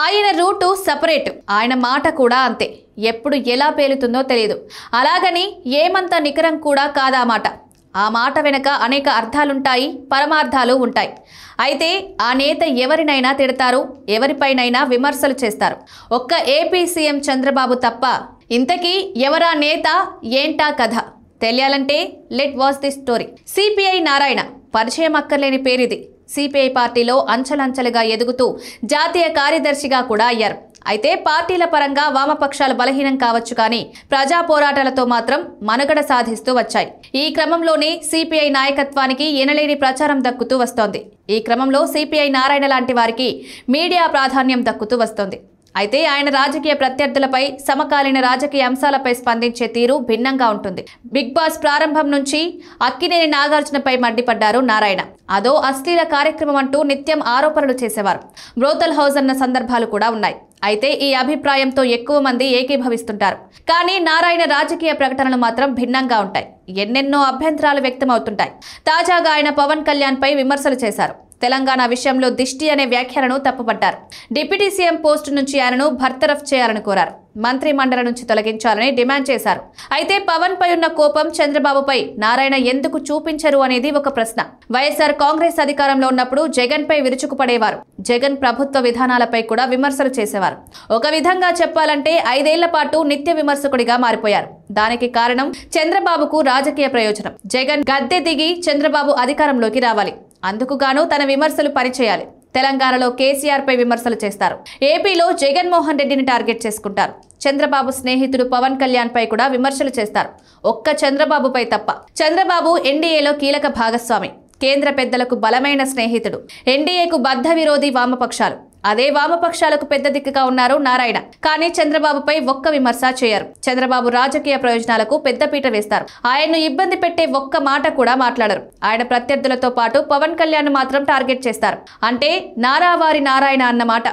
ఆయన route separate, ఆయన మాట కూడా అంతే. ఎప్పుడు ఎలా పేలుతుందో తెలియదు. అలాగని ఏమంత నికరం కూడా కాదా మాట. ఆ మాట వెనక అనేక అర్థాలుంటాయి, పరమార్థాలు ఉంటాయి. అయితే ఆ నేత ఎవరినైనా తిడతారు, ఎవరిపైనైనా విమర్శలు చేస్తారు. ఒక్క ఏపీ సీఎం చంద్రబాబు తప్ప. ఇంతకీ ఎవరా నేత, ఏంటా కథ తెలియాలంటే let watch the story. CPI Narayana పరిచయం అక్కర్లేని పేరిది. సిపిఐ పార్టీలో అంచెలంచెలుగా ఎదుగుతూ జాతీయ కార్యదర్శిగా కూడా అయ్యారు. అయితే పార్టీల పరంగా వామపక్షాలు బలహీనం కావచ్చు, కానీ ప్రజా పోరాటాలతో మాత్రం మనుగడ సాధిస్తూ వచ్చాయి. ఈ క్రమంలోనే సిపిఐ నాయకత్వానికి ఎనలేని ప్రచారం దక్కుతూ వస్తోంది. ఈ క్రమంలో సిపిఐ నారాయణ లాంటి వారికి మీడియా ప్రాధాన్యం దక్కుతూ వస్తోంది. అయితే ఆయన రాజకీయ ప్రత్యర్థులపై, సమకాలీన రాజకీయ అంశాలపై స్పందించే తీరు భిన్నంగా ఉంటుంది. బిగ్ బాస్ ప్రారంభం నుంచి అక్కినేని నాగార్జునపై మండిపడ్డారు నారాయణ. అదో అశ్లీల కార్యక్రమం అంటూ నిత్యం ఆరోపణలు చేసేవారు. బ్రోతల్ హౌస్ అన్న సందర్భాలు కూడా ఉన్నాయి. అయితే ఈ అభిప్రాయంతో ఎక్కువ మంది ఏకీభవిస్తుంటారు. కానీ నారాయణ రాజకీయ ప్రకటనలు మాత్రం భిన్నంగా ఉంటాయి. ఎన్నెన్నో అభ్యంతరాలు వ్యక్తమవుతుంటాయి. తాజాగా ఆయన పవన్ కళ్యాణ్ పై విమర్శలు చేశారు. తెలంగాణ విషయంలో దిష్టి అనే వ్యాఖ్యలను తప్పుపట్టారు. డిప్యూటీ సీఎం పోస్టు నుంచి ఆయనను బర్తరఫ్ చేయాలని కోరారు. మంత్రి మండలి నుంచి తొలగించాలని డిమాండ్ చేశారు. అయితే పవన్ పై ఉన్న కోపం చంద్రబాబుపై నారాయణ ఎందుకు చూపించరు అనేది ఒక ప్రశ్న. వైఎస్ఆర్ కాంగ్రెస్ అధికారంలో ఉన్నప్పుడు జగన్ పై విరుచుకుపడేవారు. జగన్ ప్రభుత్వ విధానాలపై కూడా విమర్శలు చేసేవారు. ఒక విధంగా చెప్పాలంటే 5 ఏళ్ల పాటు నిత్య విమర్శకుడిగా మారిపోయారు. దానికి కారణం చంద్రబాబుకు రాజకీయ ప్రయోజనం. జగన్ గద్దె దిగి చంద్రబాబు అధికారంలోకి రావాలి. అందుకు గాను తన విమర్శలు పనిచేయాలి. తెలంగాణలో కేసీఆర్ పై విమర్శలు చేస్తారు. ఏపీలో జగన్మోహన్ రెడ్డిని టార్గెట్ చేసుకుంటారు. చంద్రబాబు స్నేహితుడు పవన్ కళ్యాణ్ పై కూడా విమర్శలు చేస్తారు. ఒక్క చంద్రబాబుపై తప్ప. చంద్రబాబు ఎన్డీఏలో కీలక భాగస్వామి, కేంద్ర పెద్దలకు బలమైన స్నేహితుడు. ఎన్డీఏకు బద్ధ విరోధి వామపక్షాలు. అదే వామపక్షాలకు పెద్ద దిక్కుగా ఉన్నారు నారాయణ. కానీ చంద్రబాబుపై ఒక్క విమర్శ చేయరు. చంద్రబాబు రాజకీయ ప్రయోజనాలకు పెద్దపీట వేస్తారు. ఆయన్ను ఇబ్బంది పెట్టే ఒక్క మాట కూడా మాట్లాడరు. ఆయన ప్రత్యర్థులతో పాటు పవన్ కళ్యాణ్ మాత్రం టార్గెట్ చేస్తారు. అంటే నారావారి నారాయణ అన్నమాట.